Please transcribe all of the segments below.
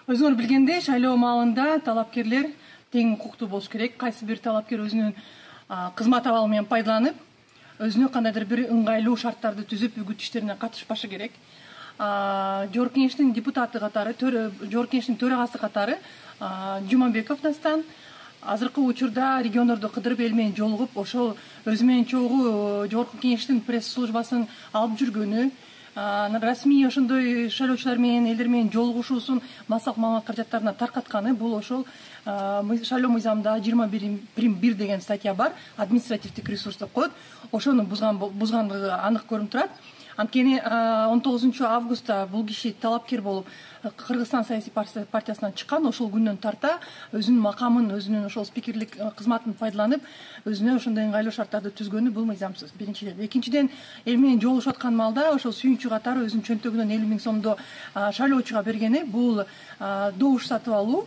Өзүңөр билгендей, шайлоо маалында талапкерлер тең укуктуу болуш керек. Кайсы бир талапкер өзүнүн кызмат абалы менен пайдаланып, өзүнө кандайдыр бир ыңгайлуу шарттарды түзүп, үгүт иштерине катышпашы керек. Жогорку кеңештин депутаты катары, жогорку кеңештин төрагасы катары Жумабеков Дастан азыркы учурда региондорду кыдырып эл менен жолугуп, ошол өзү менен чогуу жогорку кеңештин пресс службасын алып жүргөнү, расмий ошондой шайлоочулар менен элдер менен жолугушуусун массалык маалымат каражаттарына таркатканы, бул ошол шайлоо мыйзамында 21 деген статья бар, административдик ресурс деп коет. Ошону бузгандыгы анык көрүнүп турат. Анткени 19 августта бул киши талапкер болуп Кыргызстан саясий партиясынан чыккан, ошол күндөн тарта өзүнүн макамын, өзүнүн ошол спикерлик кызматын пайдаланып, өзүнө ошондой ыңгайлуу шарттарды түзгөнү бул мыйзамсыз. Биринчиден. Экинчиден, эл менен жолугушуп аткан маалда ошол сүйүнчү катары өзүнүн чөнтөгүнөн 50 000 сомдо шайлоочуга бергени, бул добуш сатып алуу,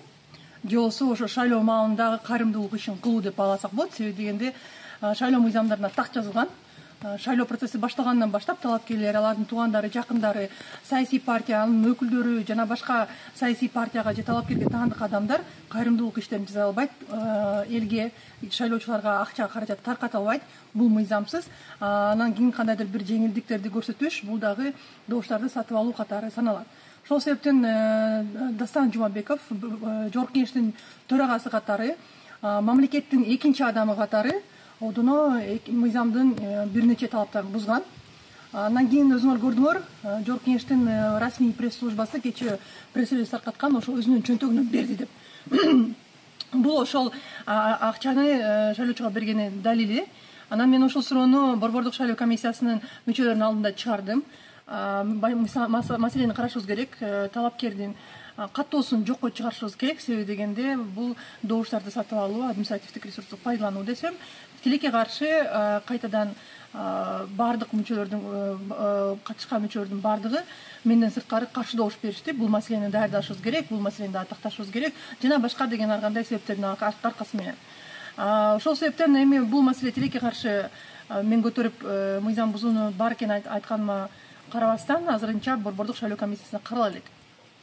же болбосо ошо шайлоо маалындагы кайрымдуулук ишин кылуу деп бааласак болот. Себеби дегенде шайлоо мыйзамдарына так жазылган. Шайлоо процесси башталгандан баштап талапкерлер, алардын туугандары, жакындары, саясий партия, анын өкүлдөрү жана башка саясий партияга же талапкерге таандык адамдар кайрымдуулук иштерин жасай албайт, элге, шайлоочуларга акча каражат тарката албайт. Бул мыйзамсыз. Анан кийин кандайдыр бир жеңилдиктерди көрсөтүш, бул дагы добуштарды сатып алуу катары саналат. Ошол себептен Дастан Жумабеков жогорку кеңештин төрагасы катары, мамлекеттин экинчи адамы катары одуно мыйзамдын бир нече талаптарын бузган. Андан кийин өзүңөр көрдүңөр, жогорку кеңештин расмий пресс службасы кечээ пресс релиз таркаткан, ошо өзүнүн чөнтөгүнөн берди деп. Бул ошол акчаны шайлоочуга бергени далили. Анан мен ошол суроону Борбордук шайлоо комиссиясынын мүчөлөрүнүн алдында чыгардым. Маселени карашыбыз керек, талапкердин каттоосун жокко чыгарышыбыз керек. Себеби дегенде бул добуштарды сатып алуу, административдик ресурсту пайдалануу десем, тилекке каршы кайтадан бардык мүчөлөрдүн катышкан мүчөлөрдүн бардыгы менден сырткары каршы добуш беришти. Бул маселени даярдашыбыз керек, бул маселени дагы такташыбыз керек жана башка деген ар кандай себептердин аркасы менен. Ошол себептен эми бул маселе тилекке каршы мен көтөрүп мыйзам бузууну бар экенин айтканыма карабастан азырынча Борбордук шайлоо комиссиясына карала элек.